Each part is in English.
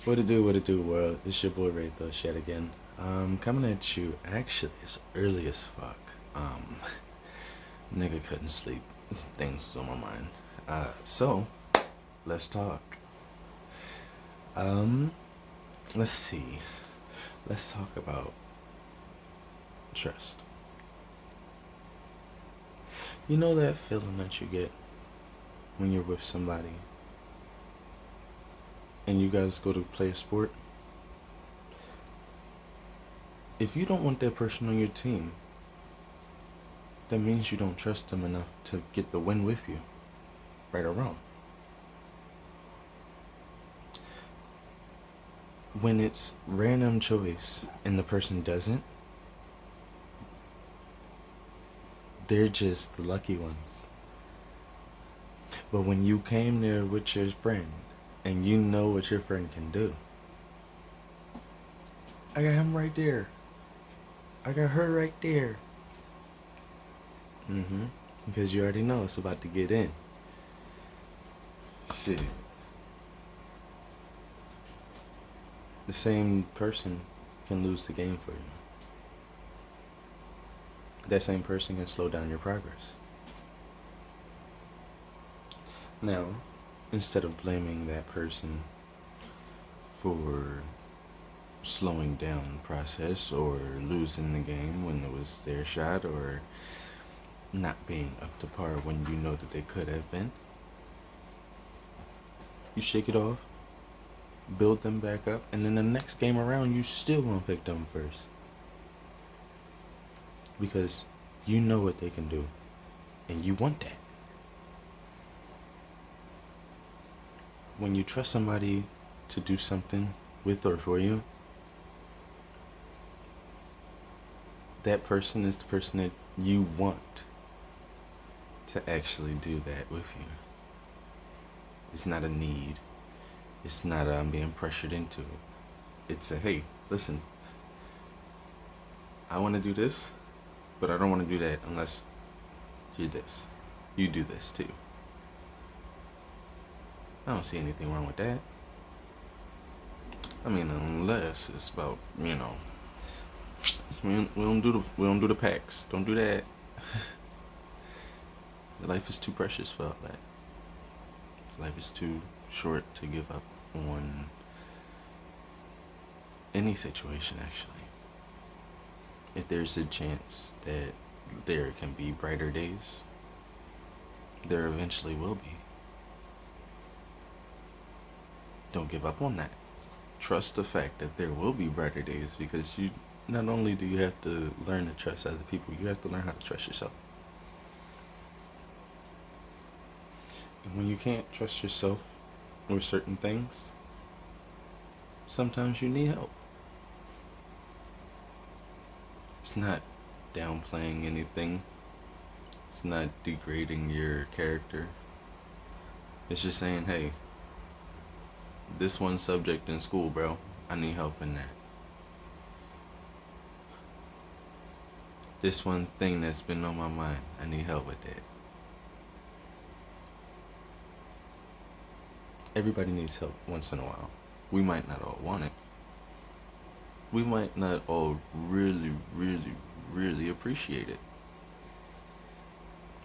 What it do, world? It's your boy Ray Thus yet again. Coming at you. Actually, it's early as fuck. Um, Nigga couldn't sleep. Things on my mind. So let's talk. Um, let's see. Let's talk about trust. You know that feeling that you get when you're with somebody and you guys go to play a sport? If you don't want that person on your team, that means you don't trust them enough to get the win with you, right or wrong. When it's random choice and the person doesn't, they're just the lucky ones. But when you came there with your friend and you know what your friend can do, I got him right there. I got her right there. Because you already know it's about to get in. Shit. The same person can lose the game for you. That same person can slow down your progress. Now, instead of blaming that person for slowing down the process or losing the game when it was their shot or not being up to par when you know that they could have been, you shake it off, build them back up, and then the next game around you still gonna pick them first. Because you know what they can do, and you want that. When you trust somebody to do something with or for you, that person is the person that you want to actually do that with you. It's not a need. It's not a I'm being pressured into it. It's a hey, listen, I want to do this, but I don't want to do that unless you this. You do this too. I don't see anything wrong with that. I mean, unless it's about, we don't do the packs. Don't do that. Life is too precious for all that. Life is too short to give up on any situation, actually. If there's a chance that there can be brighter days, there eventually will be. Don't give up on that. Trust the fact that there will be brighter days, because you not only do you have to learn to trust other people, you have to learn how to trust yourself. And when you can't trust yourself with certain things, sometimes you need help. It's not downplaying anything. It's not degrading your character. It's just saying, hey, this one subject in school, bro, I need help in that. This one thing that's been on my mind, I need help with that. Everybody needs help once in a while. We might not all want it. We might not all really, really, really appreciate it.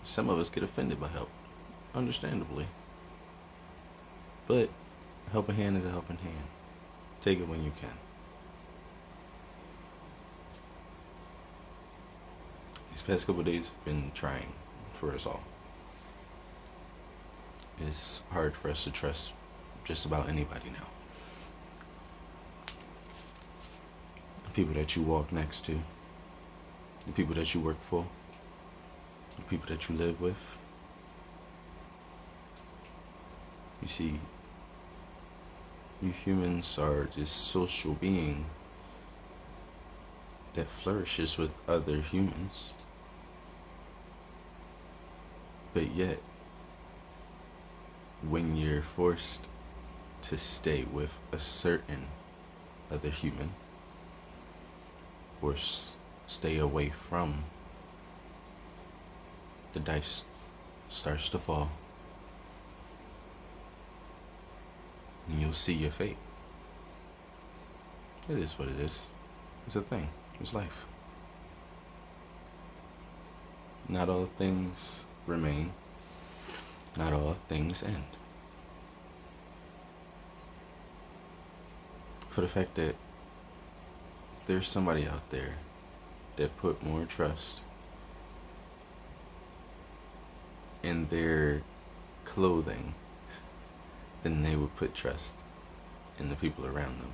Some of us get offended by help, understandably. But a helping hand is a helping hand. Take it when you can. These past couple of days have been trying for us all. It's hard for us to trust just about anybody now. The people that you walk next to, the people that you work for, the people that you live with. You see, you humans are this social being that flourishes with other humans. But yet, when you're forced to stay with a certain other human, or stay away from, the dice starts to fall, and you'll see your fate. It is what it is. It's a thing. It's life. Not all things remain. Not all things end. For the fact that there's somebody out there that put more trust in their clothing than they would put trust in the people around them,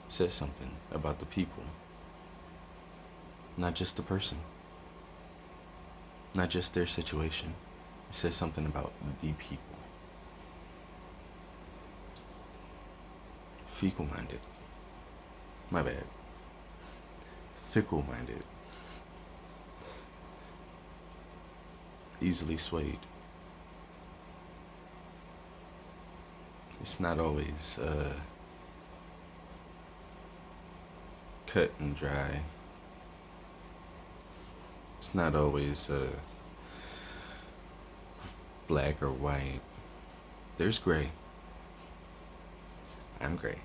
says something about the people, not just the person, not just their situation. It says something about the people. Fecal-minded. My bad. Fickle-minded. Easily swayed. It's not always cut and dry. It's not always black or white. There's gray. I'm gray.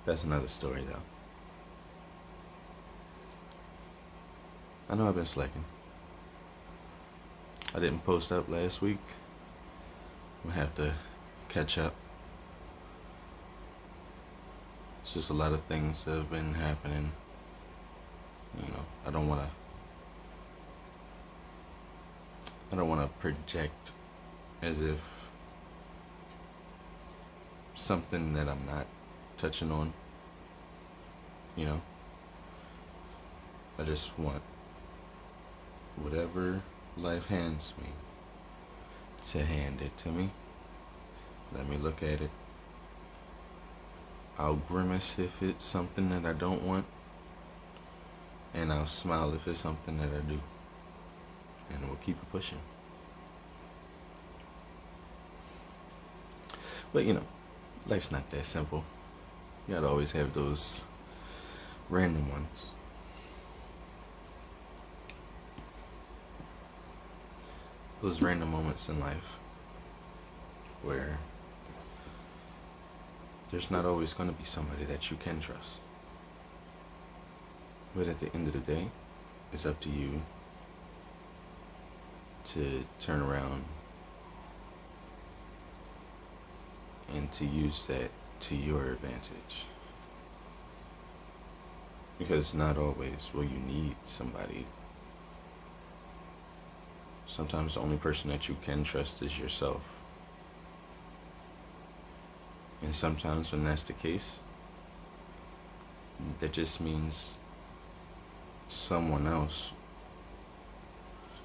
That's another story, though. I know I've been slacking. I didn't post up last week. We'll have to catch up. It's just a lot of things that have been happening. You know, I don't wanna project as if something that I'm not touching on. You know, I just want whatever life hands me to hand it to me. Let me look at it. I'll grimace if it's something that I don't want, and I'll smile if it's something that I do, and we'll keep it pushing. But you know, life's not that simple. You gotta always have those random ones. Those random moments in life where there's not always going to be somebody that you can trust. But at the end of the day, it's up to you to turn around and to use that to your advantage. Because not always will you need somebody. Sometimes the only person that you can trust is yourself. And sometimes when that's the case, that just means someone else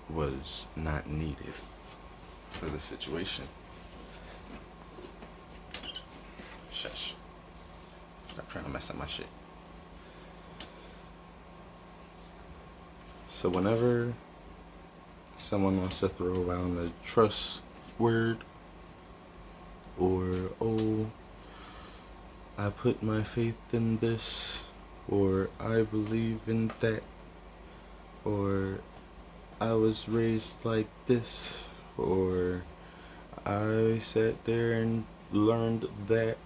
was not needed for the situation. Shush. Stop trying to mess up my shit. So whenever someone wants to throw around the trust word, or, oh, I put my faith in this, or I believe in that, or I was raised like this, or I sat there and learned that,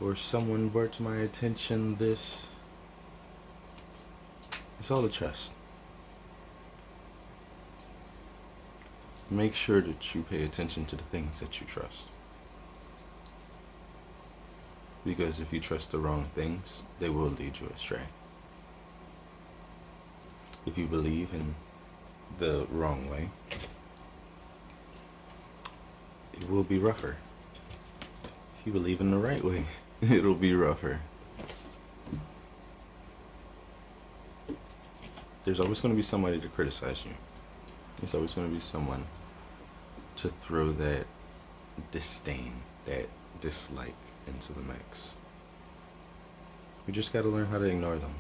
or someone brought to my attention this. It's all a trust. Make sure that you pay attention to the things that you trust. Because if you trust the wrong things, they will lead you astray. If you believe in the wrong way, it will be rougher. If you believe in the right way, it'll be rougher. There's always going to be somebody to criticize you. There's always going to be someone to throw that disdain, that dislike into the mix. We just got to learn how to ignore them.